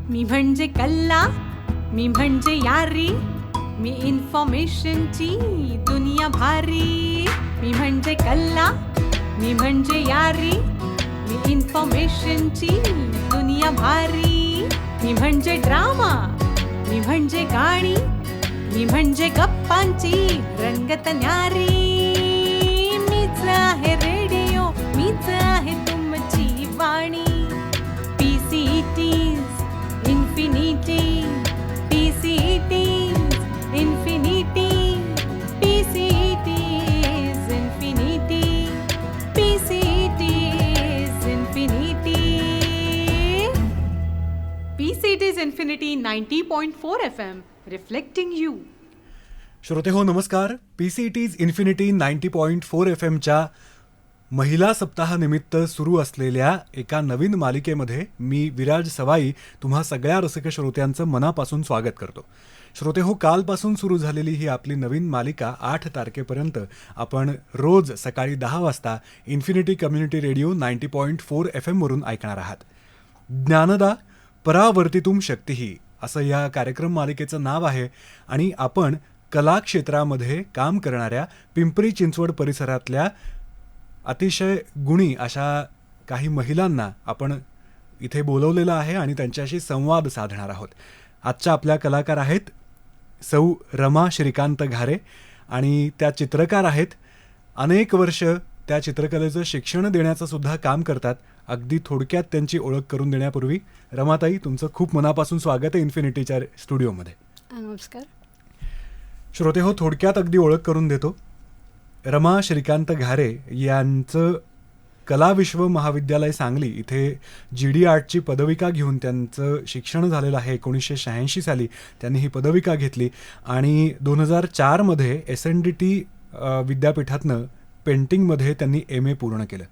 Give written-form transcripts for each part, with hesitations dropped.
मी म्हणजे कल्ला, मी म्हणजे यारी, मी इन्फॉर्मेशनची दुनिया भारी. मी म्हणजे कल्ला, मी म्हणजे यारी, मी इन्फॉर्मेशनची दुनिया भारी. मी म्हणजे ड्रामा, मी म्हणजे गाणी, मी म्हणजे गप्पांची रंगत न्यारी. मीच आहे रेडिओ, मीच आहे तुमची वाणी. PCT's Infinity, PCT's Infinity, PCT's Infinity, PCT's Infinity. PCT's Infinity 90.4 FM, reflecting you. श्रोते हो नमस्कार. PCT's Infinity 90.4 FMच्या महिला सप्ताहानिमित्त सुरू असलेल्या एका नवीन मालिकेमध्ये मी विराज सवाई तुम्हा सगळ्या रसिक श्रोत्यांचं मनापासून स्वागत करतो. श्रोते हो, कालपासून सुरू झालेली ही आपली नवीन मालिका 8 तारखेपर्यंत आपण रोज सकाळी 10 वाजता इन्फिनिटी कम्युनिटी रेडिओ 90.4 FM वरून ऐकणार आहात. ज्ञानदा परावर्तितुम शक्तिही असं या कार्यक्रम मालिकेचं नाव आहे आणि आपण कला क्षेत्रामध्ये काम करणाऱ्या पिंपरी चिंचवड परिसरातल्या अतिशय गुणी अशा काही महिलांना आपण इथे बोलवलेलं आहे आणि त्यांच्याशी संवाद साधणार आहोत. आजच्या आपल्या कलाकार आहेत सौ रमा श्रीकांत घारे आणि त्या चित्रकार आहेत. अनेक वर्ष त्या चित्रकलेचं शिक्षण देण्याचं सुद्धा काम करतात. अगदी थोडक्यात त्यांची ओळख करून देण्यापूर्वी रमाताई, तुमचं खूप मनापासून स्वागत आहे इन्फिनिटीच्या स्टुडिओमध्ये. नमस्कार. श्रोते हो, थोडक्यात अगदी ओळख करून देतो. रमा श्रीकांत घारे यांचं कला विश्व महाविद्यालय सांगली इथे GD आर्टची पदविका घेऊन त्यांचं शिक्षण झालेलं आहे. 1986 साली त्यांनी ही पदविका घेतली आणि 2004मध्ये SNDT विद्यापीठातनं पेंटिंगमध्ये त्यांनी MA पूर्ण केलं.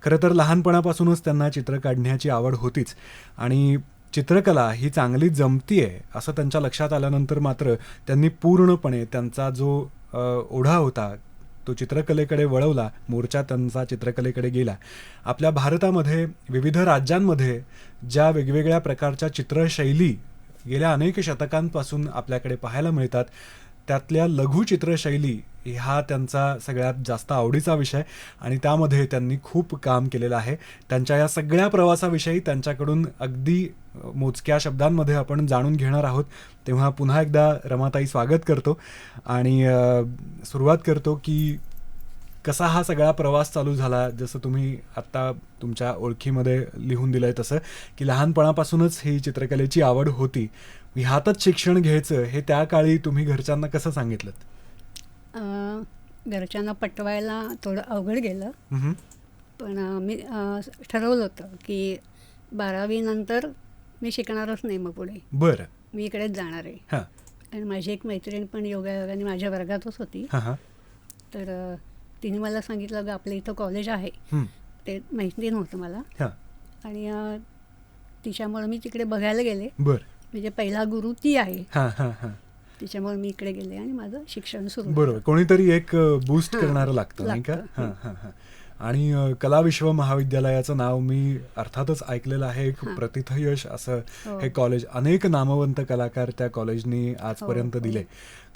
खरं तर लहानपणापासूनच त्यांना चित्र काढण्याची आवड होतीच आणि चित्रकला ही चांगली जमती आहे असं त्यांच्या लक्षात आल्यानंतर मात्र त्यांनी पूर्णपणे त्यांचा जो ओढा होता तो चित्रकलेकडे वळवला. मोर्चा त्यांचा चित्रकलेकडे गेला. आपल्या भारतामध्ये विविध राज्यांमध्ये ज्या वेगवेगळ्या प्रकारच्या चित्रशैली गेल्या अनेक शतकांपासून आपल्याकडे पाहायला मिळतात, त्यातल्या लघुचित्रशैली हा त्यांचा सगळ्यात जास्त आवडीचा विषय आणि त्यामध्ये त्यांनी खूप काम केलेलं आहे. त्यांच्या या सगळ्या प्रवासाविषयी त्यांच्याकडून अगदी मोजक्या शब्दांमध्ये आपण जाणून घेणार आहोत. तेव्हा पुन्हा एकदा रमाताई स्वागत करतो आणि सुरुवात करतो की कसा हा सगळा प्रवास चालू झाला. जसं तुम्ही आत्ता तुमच्या ओळखीमध्ये लिहून दिलं आहे तसं की लहानपणापासूनच ही चित्रकलेची आवड होती. ह्यातच शिक्षण घ्यायचं हे त्या काळी तुम्ही घरच्यांना कसं सांगितलं? घरच्यांना पटवायला थोडं अवघड गेलं. पण मी ठरवलं होतं की 12वी नंतर मी शिकणारच नाही मग पुढे. बरं. मी इकडेच जाणार आहे. आणि माझी एक मैत्रीण पण योगायोगाने माझ्या वर्गातच होती. तर तिने मला सांगितलं, आपल्या इथं कॉलेज आहे. ते माहिती नव्हतं मला आणि तिच्यामुळे मी तिकडे बघायला गेले. म्हणजे पहिला गुरु ती आहे. तिच्यामुळे मी इकडे गेले आणि माझं शिक्षण सुरू. बरोबर, कोणीतरी एक बूस्ट करणारं लागतं नाही का? आणि कला विश्व महाविद्यालयाचं नाव मी अर्थातच ऐकलेलं आहे. एक प्रतिथयश असं हे कॉलेज, अनेक नामवंत कलाकार त्या कॉलेजनी आजपर्यंत दिले.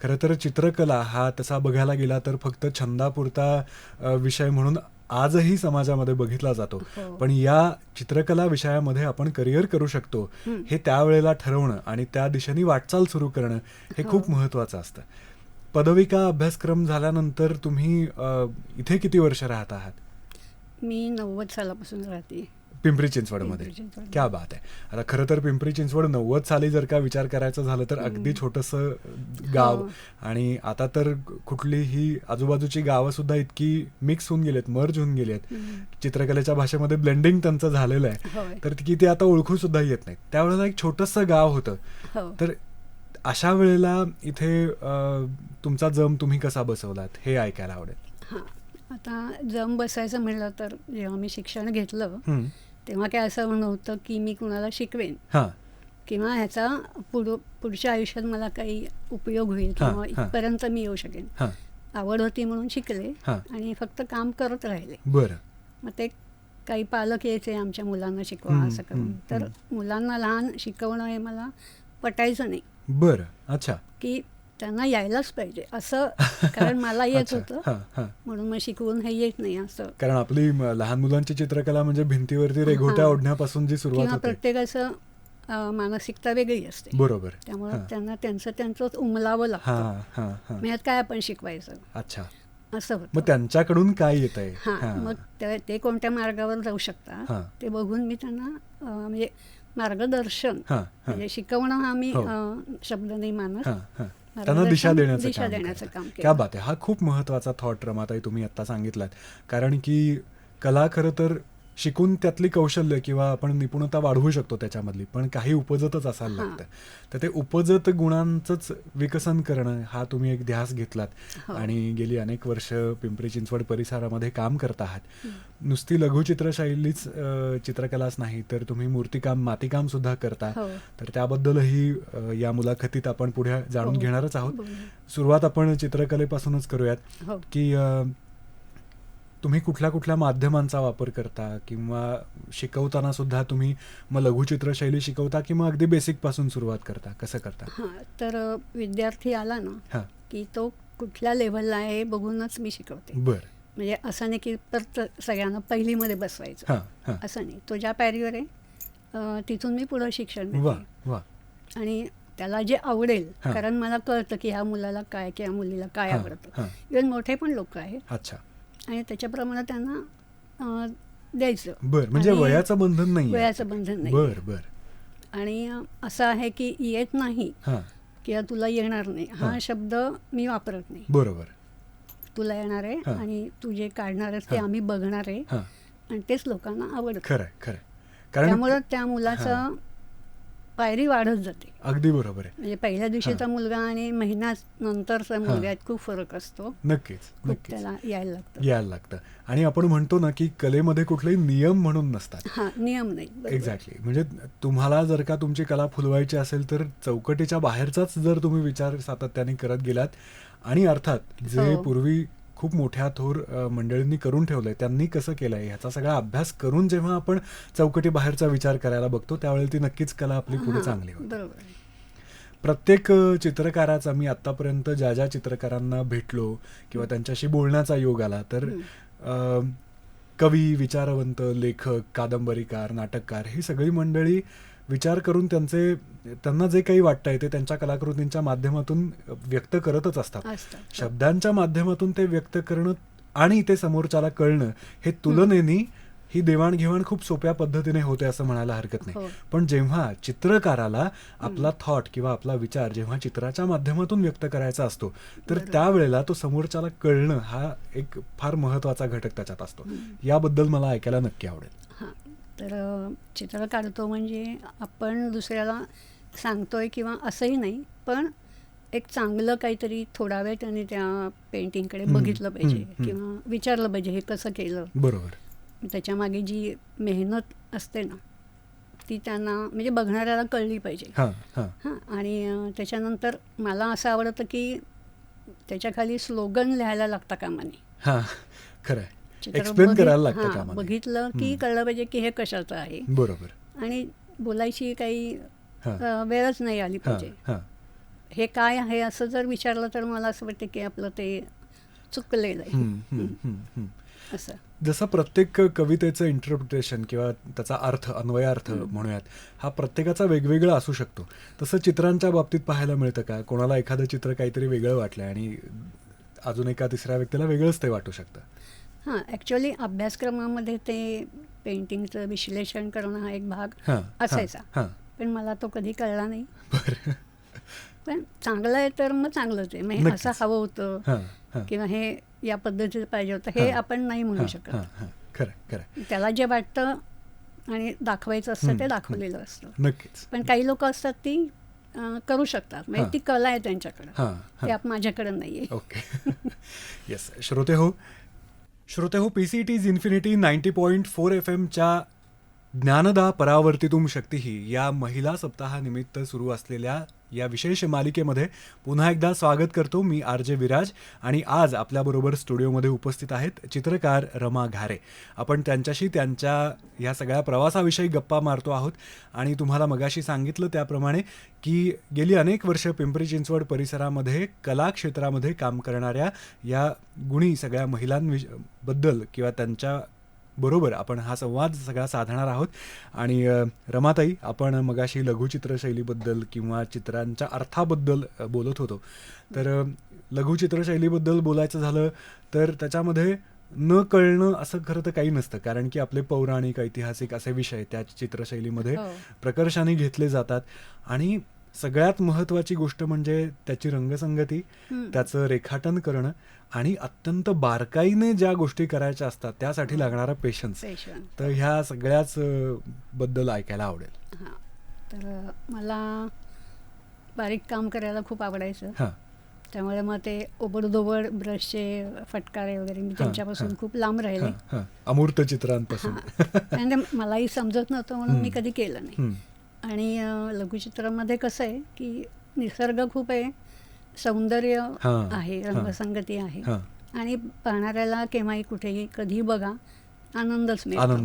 खरं तर चित्रकला हा तसा बघायला गेला तर फक्त छंदापुरता विषय म्हणून आजही समाजामध्ये बघितला जातो. पण या चित्रकला विषयामध्ये आपण करिअर करू शकतो हे त्यावेळेला ठरवणं आणि त्या दिशेने वाटचाल सुरू करणं हे खूप महत्त्वाचं असतं. पदविका अभ्यासक्रम झाल्यानंतर तुम्ही इथे किती वर्ष राहत आहात? मी 90 सालापासून राहते पिंपरी चिंचवडमध्ये. क्या बात आहे. आता खरं तर पिंपरी चिंचवड 90 साली जर का विचार करायचा झालं तर अगदी छोटंसं गाव आणि आता तर कुठलीही आजूबाजूची गावं सुद्धा इतकी मिक्स होऊन गेलेत, मर्ज होऊन गेलेत. चित्रकलेच्या भाषेमध्ये ब्लेंडिंग त्यांचं झालेलं आहे. तर की ते आता ओळखू सुद्धा येत नाहीत. त्यावेळेला एक छोटंसं गाव होतं. तर अशा वेळेला इथे तुमचा जम तुम्ही कसा बसवलात हे ऐकायला आवडेल. आता जम बसायचं म्हणलं तर जेव्हा मी शिक्षण घेतलं तेव्हा काय असं नव्हतं की मी कुणाला शिकवेन किंवा ह्याचा पुढच्या आयुष्यात मला काही उपयोग होईल किंवा इथपर्यंत मी येऊ शकेन. आवड होती म्हणून शिकले आणि फक्त काम करत राहिले. बरं. मग ते काही पालक यायचे आमच्या मुलांना शिकवा असं करून. तर मुलांना लहान शिकवणं हे मला पटायचं नाही. बरं, अच्छा. की त्यांना यायलाच पाहिजे असं, कारण मला येत होतं म्हणून मग शिकवून हे येत नाही असं. कारण आपली लहान मुलांची चित्रकला म्हणजे भिंतीवरती रेघोट्या ओढण्यापासून जी सुरुवात किंवा होते. प्रत्येकाचं मानसिकता वेगळी असते. बरोबर. त्यामुळे त्यांना त्यांचंच उमलावं लागतं. मग यात काय आपण शिकवायचं. अच्छा. असं होतं. मग त्यांच्याकडून काय येत आहे. मग ते कोणत्या मार्गावर जाऊ शकतात ते बघून मी त्यांना म्हणजे मार्गदर्शन, म्हणजे शिकवणं हा मी शब्द नाही मानत, त्यांना दिशा देण्याचं काम केलं. क्या बात आहे. हा खूप महत्वाचा थॉट रमाताई तुम्ही आता सांगितलात. कारण की कला खरं तर शिकून त्यातली कौशल्य किंवा आपण निपुणता वाढवू शकतो त्याच्यामधली, पण काही उपजतच असायला लागतं. तर ते उपजत गुणांचंच विकसन करणं हा तुम्ही एक ध्यास घेतलात आणि गेली अनेक वर्ष पिंपरी चिंचवड परिसरामध्ये काम करत आहात. नुसती लघुचित्रशैलीच चित्रकलाच नाही तर तुम्ही मूर्तिकाम, मातीकाम सुद्धा करता. तर त्याबद्दलही या मुलाखतीत आपण पुढे जाणून घेणारच आहोत. सुरुवात आपण चित्रकलेपासूनच करूयात की तुम्ही कुठल्या कुठल्या माध्यमांचा वापर करता किंवा शिकवताना सुद्धा तुम्ही मग लघुचित्रशैली शिकवता की मग अगदी बेसिक पासून सुरुवात करता, कसं करता? तर विद्यार्थी आला ना की तो कुठल्या लेव्हलला आहे बघूनच मी शिकवते. बरं. म्हणजे असं नाही की परत सगळ्यांना पहिलीमध्ये बसवायचं असं नाही. तो ज्या पायरीवर आहे तिथून मी पुढं शिक्षण देते. आणि त्याला जे आवडेल, कारण मला कळतं की ह्या मुलाला काय किंवा मुलीला काय आवडतं. इव्हन मोठे पण लोक आहेत. अच्छा. आणि त्याच्याप्रमाणे त्यांना द्यायचं. बरं, म्हणजे वयाचं बंधन नाही. वयाचं बंधन नाही. बरं. आणि असं आहे की येत नाही किंवा तुला येणार नाही हा शब्द मी वापरत नाही. बरोबर. तुला येणार आहे आणि तू जे काढणार आहेस ते आम्ही बघणार आहे आणि तेच लोकांना आवडतं. खरं. त्यामुळं त्या मुलाचं पायरी वाढत जाते. अगदी बरोबर आहे. म्हणजे पहिल्या दिवशीचा मुलगा आणि महिना नंतरचा मुलगा यात खूप फरक असतो. नक्कीच. त्याला यायला लागतं. आणि आपण म्हणतो ना की कलेमध्ये कुठलेही नियम म्हणून नसतात. नियम नाही. एक्झॅक्टली. म्हणजे तुम्हाला जर का तुमची कला फुलवायची असेल तर चौकटीच्या बाहेरचाच जर तुम्ही विचार सातत्याने करत गेलात आणि अर्थात जे पूर्वी खूप मोठ्या थोर मंडळींनी करून ठेवलंय त्यांनी कसं केलंय ह्याचा सगळा अभ्यास करून जेव्हा आपण चौकटी बाहेरचा विचार करायला बघतो त्यावेळेला ती नक्कीच कला आपली पुढे चांगली होते. प्रत्येक चित्रकाराचा, मी आतापर्यंत ज्या ज्या चित्रकारांना भेटलो किंवा त्यांच्याशी बोलण्याचा योग आला तर कवी, विचारवंत, लेखक, कादंबरीकार, नाटककार ही सगळी मंडळी विचार करून त्यांना जे काही वाटतंय ते त्यांच्या कलाकृतींच्या माध्यमातून व्यक्त करतच असतात. शब्दांच्या माध्यमातून ते व्यक्त करणं आणि ते समोरच्याला कळणं हे तुलनेने ही देवाणघेवाण खूप सोप्या पद्धतीने होते असं म्हणायला हरकत नाही. पण जेव्हा चित्रकाराला आपला थॉट किंवा आपला विचार जेव्हा चित्राच्या माध्यमातून व्यक्त करायचा असतो तर त्यावेळेला तो समोरच्याला कळणं हा एक फार महत्वाचा घटक त्याच्यात असतो. याबद्दल मला ऐकायला नक्की आवडेल. तर चित्र काढतो म्हणजे आपण दुसऱ्याला सांगतोय किंवा असंही नाही, पण एक चांगलं काहीतरी थोडा वेळ त्यांनी त्या पेंटिंगकडे बघितलं पाहिजे किंवा विचारलं पाहिजे हे कसं केलं. बरोबर. त्याच्यामागे जी मेहनत असते ना ती त्यांना म्हणजे बघणाऱ्याला कळली पाहिजे. आणि त्याच्यानंतर मला असं आवडतं की त्याच्याखाली स्लोगन लिहायला लागता कामा नये. खरं आहे. एक्सप्लेन करायला लागतं कामा नये. बघितलं की कळलं पाहिजे की हे कशाचं आहे. बरोबर. आणि बोलायची काही वेळच नाही आली पाहिजे. हे काय आहे असं जर विचारलं तर मला असं वाटतं की आपलं ते चुकलेलं आहे. असं जसं प्रत्येक कवितेचं इंटरप्रिटेशन किंवा त्याचा अर्थ, अन्वयार्थ म्हणूयात, हा प्रत्येकाचा वेगवेगळा असू शकतो. तसं चित्रांच्या बाबतीत पाहायला मिळतं का? कोणाला एखादं चित्र काहीतरी वेगळं वाटलं आणि अजून एका तिसऱ्या व्यक्तीला वेगळंच ते वाटू शकतं. ॲक्च्युअली अभ्यासक्रमामध्ये ते पेंटिंगचं विश्लेषण करणं हा एक भाग असायचा, पण मला तो कधी कळला नाही. पण चांगलं आहे तर मग चांगलंच आहे. म्हणजे असं हवं होतं किंवा हे या पद्धतीचं पाहिजे होतं हे आपण नाही म्हणू शकत. त्याला जे वाटतं आणि दाखवायचं असतं ते दाखवलेलं असतं. नक्कीच. पण काही लोक असतात ती करू शकतात, म्हणजे ती कला आहे त्यांच्याकडे, ते माझ्याकडे नाही आहे. ओके. येस. श्रोते हो, PCT's इन्फिनिटी 90.4 FMच्या ज्ञानदा परावर्तितुम शक्तीही या महिला सप्ताहानिमित्त सुरू असलेल्या या विशेष मालिकेमध्ये पुन्हा एकदा स्वागत करतो. मी RJ विराज आणि आज आपल्याबरोबर स्टुडिओमध्ये उपस्थित आहेत चित्रकार रमा घारे. आपण त्यांच्याशी त्यांच्या या सगळ्या प्रवासाविषयी गप्पा मारतो आहोत आणि तुम्हाला मगाशी सांगितलं त्याप्रमाणे की गेली अनेक वर्ष पिंपरी चिंचवड परिसरामध्ये कला क्षेत्रामध्ये काम करणाऱ्या या गुणी सगळ्या महिलांबद्दल किंवा त्यांच्या बरोबर आपण हा संवाद सगळा साधणार आहोत. आणि रमाताई, आपण मगाशी लघुचित्रशैलीबद्दल किंवा चित्रांच्या अर्थाबद्दल बोलत होतो. तर लघुचित्रशैलीबद्दल बोलायचं झालं तर त्याच्यामध्ये न कळणं असं खरं तर काही नसतं, कारण की आपले पौराणिक ऐतिहासिक असे विषय त्या चित्रशैलीमध्ये प्रकर्षाने घेतले जातात. आणि सगळ्यात महत्त्वाची गोष्ट म्हणजे त्याची रंगसंगती, त्याचं रेखाटन करणं आणि अत्यंत बारकाईने ज्या गोष्टी करायच्या असतात त्यासाठी लागणारा पेशन्स. तर ह्या सगळ्याच बद्दल ऐकायला आवडेल. हां, तर मला बारीक काम करायला खूप आवडायचं. त्यामुळे मग ते ओबडधोबड ब्रशचे फटकारे वगैरे मी त्यांच्यापासून खूप लांब राहिले, अमूर्त चित्रांपासून. आणि मलाही समजत नव्हतं म्हणून मी कधी केलं नाही. आणि लघुचित्रामध्ये कसं आहे की निसर्ग खूप आहे, सौंदर्य आहे, रंगसंगती आहे आणि पाहणाऱ्याला केव्हाही कुठेही कधीही बघा आनंद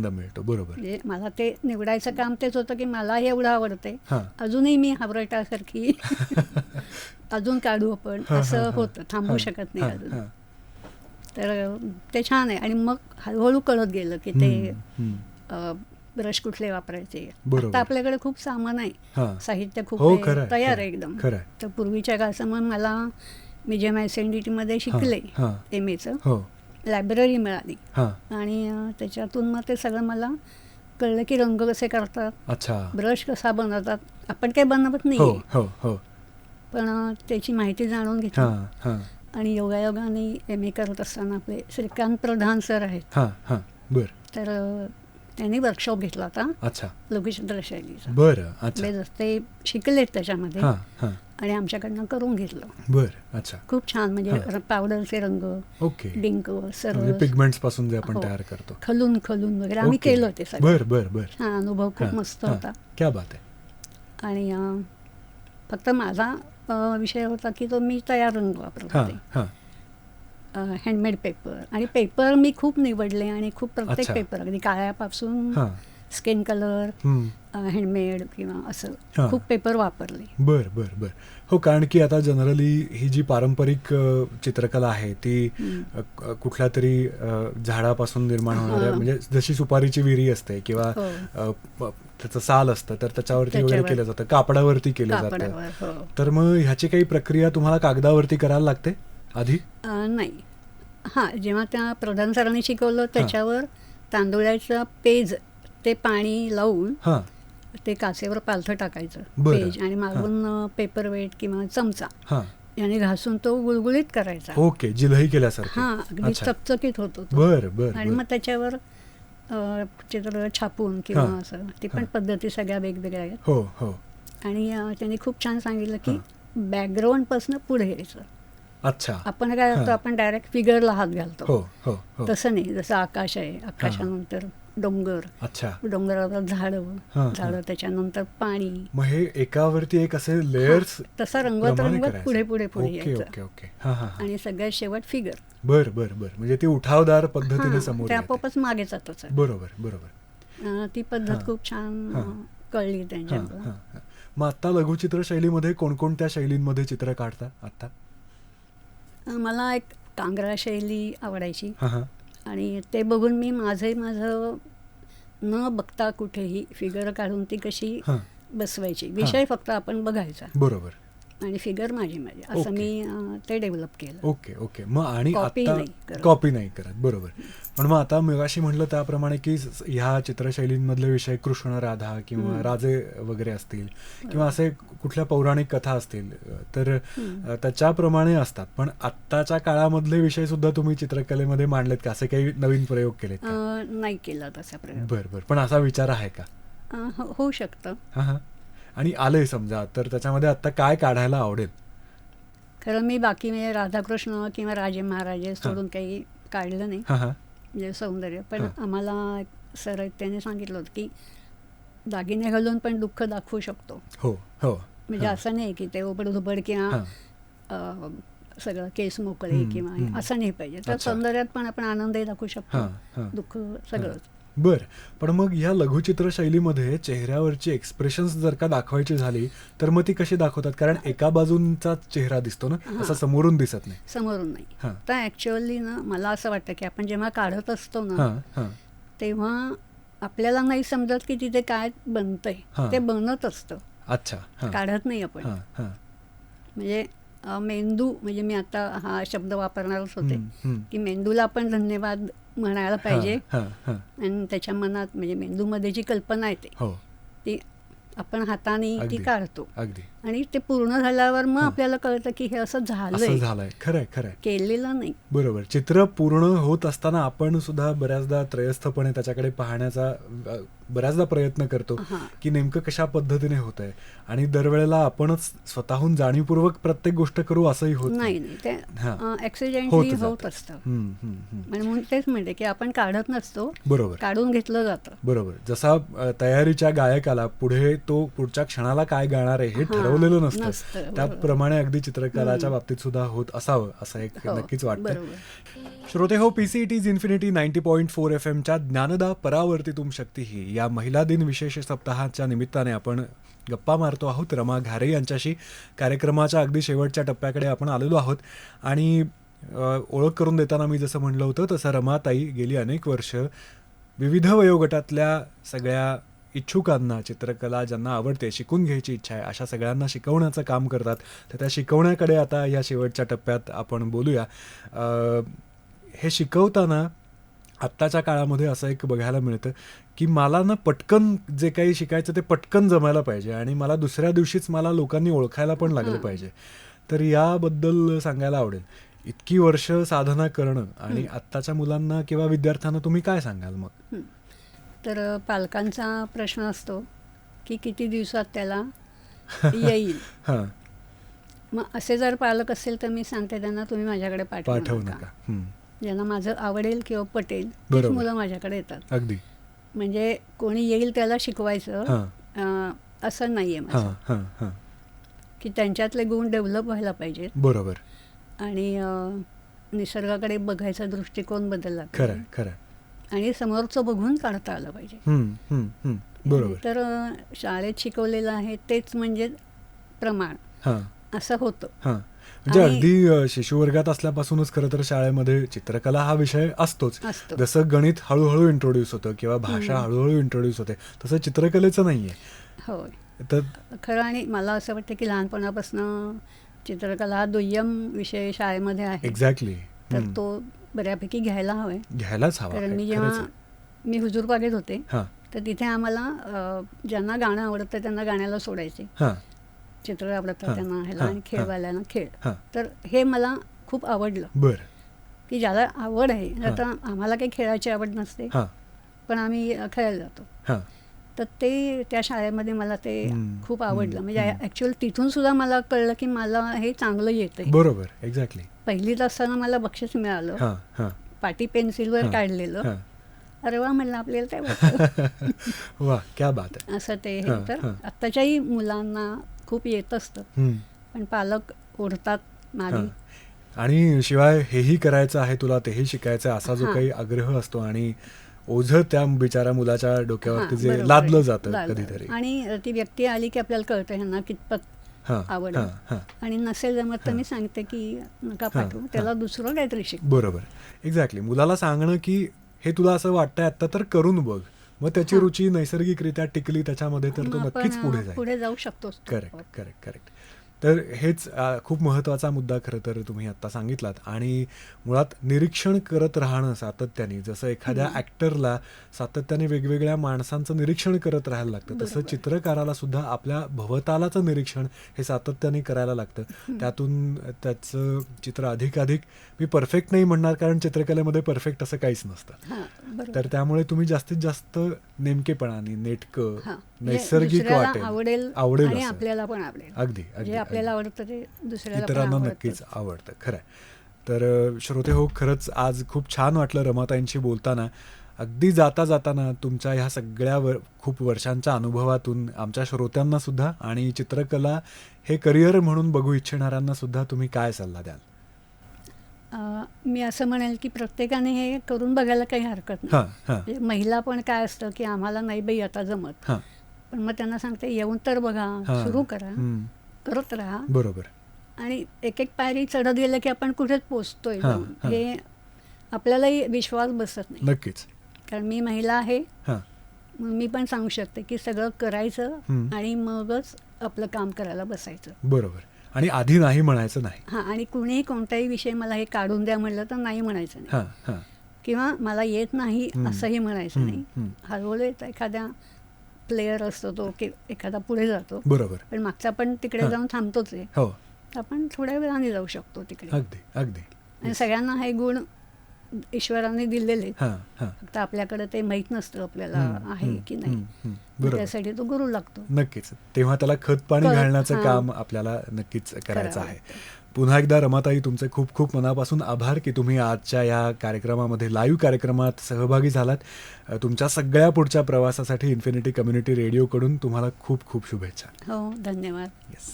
मिळतो. बरोबर. म्हणजे मला ते निवडायचं काम तेच होतं की मला हे एवढं आवडते, अजूनही मी हावरटासारखी अजून काढू आपण, असं होतं, थांबू शकत नाही अजून. तर ते छान आहे. आणि मग हळूहळू कळत गेलं की ते ब्रश कुठले वापरायचे. आता आपल्याकडे खूप सामान आहे, साहित्य खूप तयार आहे एकदम. तर पूर्वीच्या काळाचं मग मला, मी जेव्हा SNDT मध्ये शिकले MA लायब्ररी मिळाली आणि त्याच्यातून मग ते सगळं मला कळलं की रंग कसे करतात, ब्रश कसा बनवतात. आपण काही बनवत नाही, पण त्याची माहिती जाणून घेतली. आणि योगायोगाने MA करत असताना आपले श्रीकांत प्रधान सर आहेत, तर त्यांनी वर्कशॉप घेतला होता लघुचित्रशैलीचा. बरं. ते शिकलेत त्याच्यामध्ये आणि आमच्याकडनं करून घेतलं. खूप छान. म्हणजे पावडरचे रंग, डिंक, सर्व पिगमेंट्स पासून जे आपण तयार करतो, खलून वगैरे आम्ही केलं ते सगळं. हा अनुभव खूप मस्त होता. क्या बात आहे. आणि फक्त माझा विषय होता की तो मी तयार रंग वापरत होते, हँडमेड पेपर. आणि पेपर मी खूप निवडले आणि खूप प्रत्येक पेपर अगदी काळ्यापासून स्किन कलर, हँडमेड किंवा असं खूप पेपर वापरले. बर. हो, कारण की आता जनरली ही जी पारंपरिक चित्रकला आहे ती कुठल्या तरी झाडापासून निर्माण होणाऱ्या, म्हणजे जशी सुपारीची विरी असते किंवा त्याचं साल असतं तर त्याच्यावरती वगैरे केलं जातं, कापडावरती केलं जातं. तर मग ह्याची काही प्रक्रिया तुम्हाला कागदावरती करायला लागते आधी? नाही. जेव्हा त्या प्रधान सरांनी शिकवलं त्याच्यावर तांदुळाचं पेज ते पाणी लावून ते काचेवर पालथं टाकायचं पेज, आणि मागून पेपर वेट किंवा चमचा याने घासून तो गुळगुळीत करायचा. ओके, जिलही केल्यासारखं. अगदी चकचकीत होतो. आणि मग त्याच्यावर चित्र छापून किंवा असं, ती पण पद्धती सगळ्या वेगवेगळ्या आहेत. आणि त्यांनी खूप छान सांगितलं की बॅकग्राऊंड पासून पुढे यायचं. आपण काय करतो, आपण डायरेक्ट फिगरला हात घालतो. तसं नाही. जसं आकाश आहे, आकाशानंतर डोंगर, डोंगरावर झाडं, त्याच्यानंतर पाणी, मग हे एकावरती एक असे लेयर्स, तसा रंगवत पुढे यायचं. आणि सगळ्यात शेवट फिगर. बर. म्हणजे ती उठावदार पद्धतीने समोर ते आपोआपच मागे जातच. बरोबर. ती पद्धत खूप छान कळली त्यांच्याकडून. मग आता लघुचित्र शैलीमध्ये कोणकोणत्या शैलींमध्ये चित्र काढता आता? मला एक कांगरा शैली आवडायची आणि ते बघून मी माझं न बघता कुठेही फिगर काढून ती कशी बसवायची, विषय फक्त आपण बघायचा. बरोबर. आणि फिगर माझी असं मी ते डेव्हलप केलं. ओके. मग आणि कॉपी नाही करत. बरोबर. पण मग आता मगाशी म्हटलं त्याप्रमाणे की ह्या चित्रशैलींमधले विषय कृष्ण राधा किंवा राजे वगैरे असतील किंवा असे कुठल्या पौराणिक कथा असतील तर त्याच्याप्रमाणे असतात. पण आत्ताच्या काळामधले विषय सुद्धा तुम्ही चित्रकलेमध्ये मांडलेत का? असे काही नवीन प्रयोग केलेत? नाही केला तसा प्रयोग. बरं. पण असा विचार आहे का? होऊ शकतं. आणि आलंय समजा तर त्याच्यामध्ये आता काय काढायला आवडेल? खरं मी बाकी म्हणजे राधाकृष्ण किंवा राजे महाराजे सोडून काही काढलं नाही, म्हणजे सौंदर्य. पण आम्हाला सर त्याने सांगितलं होतं की दागिने घालून पण दुःख दाखवू शकतो. म्हणजे असं नाही की ते ओबडधोबड किंवा सगळं केस मोकळे किंवा हे असं नाही पाहिजे. तर सौंदर्यात पण आपण आनंदही दाखवू शकतो, दुःख सगळंच. बर, पण मग ह्या लघुचित्र शैलीमध्ये चेहऱ्यावरची एक्सप्रेशन्स जर का दाखवायची झाली तर मग ती कशी दाखवतात? कारण एका बाजूंचा चेहरा दिसतो ना, असं समोरून दिसत नाही. समोरून नाही. तर ऍक्च्युअली ना मला असं वाटतं की आपण जेव्हा काढत असतो ना तेव्हा आपल्याला नाही समजत की तिथे काय बनतंय, ते बनत असतं. अच्छा, काढत नाही आपण. म्हणजे मेंदू, म्हणजे मी आता हा शब्द वापरणारच होते की मेंदूला आपण धन्यवाद म्हणायला पाहिजे. आणि त्याच्या मनात म्हणजे मेंदूमध्ये जी कल्पना येते ती आपण हाताने ती काढतो आणि ते पूर्ण झाल्यावर मग आपल्याला कळतं की हे असं झालंय. खरंय खरंय, केलेलं नाही. बरोबर. चित्र पूर्ण होत असताना आपण सुद्धा बऱ्याचदा त्रयस्थपणे त्याच्याकडे पाहण्याचा बऱ्याचदा प्रयत्न करतो की नेमकं कशा पद्धतीने होत आहे, आणि दरवेळेला आपणच स्वतःहून जाणीवपूर्वक प्रत्येक गोष्ट करू असंही होत नाही. ते ऍक्सिडेंटली होत असतं. म्हणून तेच म्हणते की आपण काढत नसतो, बरोबर, काढून घेतलं जातं. बरोबर. जसा तयारीच्या गायकाला पुढे तो पुढच्या क्षणाला काय गाणार आहे हे ठरवलेलं नसतं, त्याप्रमाणे अगदी चित्रकलाच्या बाबतीत सुद्धा होत असावं असं एक नक्कीच वाटतं. श्रोते हो, PCET's इन्फिनिटी 90.4 FM च्या ज्ञानदा परावर्तितुम शक्तीही या महिला दिन विशेष सप्ताहाच्या निमित्ताने आपण गप्पा मारतो आहोत रमा घारे यांच्याशी. कार्यक्रमाच्या अगदी शेवटच्या टप्प्याकडे आपण आलेलो आहोत आणि ओळख करून देताना मी जसं म्हणलं होतं तसं रमाताई गेली अनेक वर्ष विविध वयोगटातल्या सगळ्या इच्छुकांना, चित्रकला ज्यांना आवडते, शिकून घ्यायची इच्छा आहे, अशा सगळ्यांना शिकवण्याचं काम करतात. तर त्या शिकवण्याकडे आता या शेवटच्या टप्प्यात आपण बोलूया. हे शिकवताना आत्ताच्या काळामध्ये असं एक बघायला मिळतं की मला ना पटकन जे काही शिकायचं ते पटकन जमायला पाहिजे आणि मला दुसऱ्या दिवशीच मला लोकांनी ओळखायला पण लागलं पाहिजे. तर याबद्दल सांगायला आवडेल. इतकी वर्ष साधना करणं आणि आत्ताच्या मुलांना किंवा विद्यार्थ्यांना तुम्ही काय सांगाल मग? तर पालकांचा प्रश्न असतो की किती दिवसात त्याला येईल. मग असे जर पालक असेल तर मी सांगते त्यांना तुम्ही माझ्याकडे पाठवू नका. ज्यांना माझं आवडेल किंवा पटेल तीच मुलं माझ्याकडे येतात. अगदी. म्हणजे कोणी येईल त्याला शिकवायचं असं नाहीये माझं, की त्यांच्यातले गुण डेव्हलप व्हायला पाहिजेत. बरोबर. आणि निसर्गाकडे बघायचा दृष्टिकोन बदलला खरं खरं, आणि समोरचं बघून काढता आलं पाहिजे. बरोबर. तर शाळेत शिकवलेलं आहे तेच म्हणजे प्रमाण असं होतं. म्हणजे अगदी शिशुवर्गात असल्यापासूनच खरं तर शाळेमध्ये चित्रकला हा विषय असतोच. जसं गणित हळूहळू इंट्रोड्यूस होतं किंवा भाषा हळूहळू इंट्रोड्यूस होते, तसं चित्रकलेचं नाहीये. होय, तर खरं. आणि मला असं वाटतं की लहानपणापासून चित्रकला हा दुय्यम विषय शाळेमध्ये आहे. एक्झॅक्टली. तर तो बऱ्यापैकी घ्यायलाच हवा. कारण जेव्हा मी हुजूरबागेत होते तर तिथे आम्हाला ज्यांना गाणं आवडतं त्यांना गाण्याला सोडायचे, चित्र आवडतं त्यांना ह्याला, आणि खेळवाल्यांना खेळ. तर हे मला खूप आवडलं. बरं. की ज्याला आवड आहे, आता आम्हाला काही खेळायची आवड नसते पण आम्ही खेळायला जातो. तर ते त्या शाळेमध्ये मला ते खूप आवडलं. म्हणजे ऍक्च्युअली तिथून सुद्धा मला कळलं की मला हे चांगलं येतंय. बरोबर, एक्झॅक्टली. पहिलीत असताना मला बक्षीस मिळालं, पाटी पेन्सिलवर काढलेलं. अरे वा म्हणलं, आपल्याला काय वाटतं. वा, क्या बात आहे. असं ते. तर आत्ताच्याही मुलांना खूप येत असतं पण पालक ओढतात मागे. आणि शिवाय हेही करायचं आहे तुला, तेही शिकायचं आहे असा जो काही आग्रह असतो आणि ओझं त्या बिचारा मुलाच्या डोक्यावरती जे लादलं जातं कधीतरी. आणि ती व्यक्ती आली की आपल्याला कळतं ह्यांना कितपत आवड. आणि नसेल जमत तर मी सांगते की नका पाठवू, त्याला दुसरं काहीतरी शिक. बरोबर, एक्झॅक्टली. मुलाला सांगणं की हे तुला असं वाटतंय आता तर करून बघ, मग त्याची रुची नैसर्गिकरित्या टिकली त्याच्यामध्ये तर तो नक्कीच पुढे जाऊ शकतो. Correct correct correct. तर हेच खूप महत्त्वाचा मुद्दा खरं तर तुम्ही आत्ता सांगितलात. आणि मुळात निरीक्षण करत राहणं सातत्याने, जसं एखाद्या ॲक्टरला सातत्याने वेगवेगळ्या माणसांचं निरीक्षण करत राहायला लागतं, तसं चित्रकाराला सुद्धा आपल्या भवतालाचं निरीक्षण हे सातत्याने करायला लागतं. त्यातून त्याचं चित्र अधिकाधिक, मी परफेक्ट नाही म्हणणार कारण चित्रकलेमध्ये परफेक्ट असं काहीच नसतं, तर त्यामुळे तुम्ही जास्तीत जास्त नेमकेपणाने, नेटकं, नैसर्गिक आवडेल आणि आपल्याला पण आवडेल. अगदी अगदी. आपल्याला आवडतं ते इतरांना नक्कीच आवडतं. खरं. तर श्रोते हो, खरंच आज खूप छान वाटलं रमाताईंशी बोलताना. अगदी जाता जाताना तुमच्या ह्या सगळ्या खूप वर्षांच्या अनुभवातून आमच्या श्रोत्यांना सुद्धा आणि चित्रकला हे करिअर म्हणून बघू इच्छिणाऱ्यांना सुद्धा तुम्ही काय सल्ला द्याल? मी असं म्हणेल की प्रत्येकाने हे करून बघायला काही हरकत नाही. म्हणजे महिला पण काय असतं की आम्हाला नाही बाई आता जमत, पण मग त्यांना सांगते येऊन तर बघा, सुरू करा, करत राहा. बरोबर. आणि एक एक पायरी चढत गेलं की आपण कुठेच पोचतोय हे आपल्यालाही विश्वास बसत नाही. नक्कीच. कारण मी महिला आहे, मी पण सांगू शकते की सगळं करायचं आणि मगच आपलं काम करायला बसायचं. बरोबर. आणि आधी नाही म्हणायचं नाही. आणि कुणीही कोणताही विषय मला हे काढून द्या म्हणलं तर नाही म्हणायचं नाही, किंवा मला येत नाही असंही म्हणायचं नाही. हळूहळू एखाद्या प्लेयर असतो तो की एखादा पुढे जातो, बरोबर, पण मागचा पण तिकडे जाऊन थांबतोच आहे. हो, आपण थोड्या वेळाने जाऊ शकतो तिकडे. अगदी अगदी. आणि सगळ्यांना हे गुण ईश्वराने दिलेले, फक्त आपल्याकडे ते माहीत नसतं आपल्याला आहे की नाही. त्यासाठी तो गुरु लागतो. नक्कीच. तेव्हा त्याला खत पाणी घालण्याचं काम आपल्याला नक्कीच करायचं आहे. पुन्हा एकदा रमाताई, तुमचे खूप खूप मनापासून आभार की तुम्ही आजच्या या कार्यक्रमामध्ये, लाईव्ह कार्यक्रमात सहभागी झालात. तुमच्या सगळ्या पुढच्या प्रवासासाठी इन्फिनिटी कम्युनिटी रेडिओकडून तुम्हाला खूप खूप शुभेच्छा. हो, धन्यवाद. येस.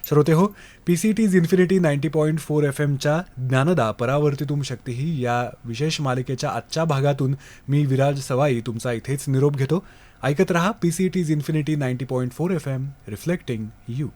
श्रोते हो, PCT's इन्फिनिटी 90.4 FM ज्ञानदा परावर्तितुम शक्ती या विशेष मालिकेच्या आजच्या भागातून मी विराज सवाई तुमचा इथेच निरोप घेतो. ऐकत रहा PCT's infinity 90.4 FM, reflecting you.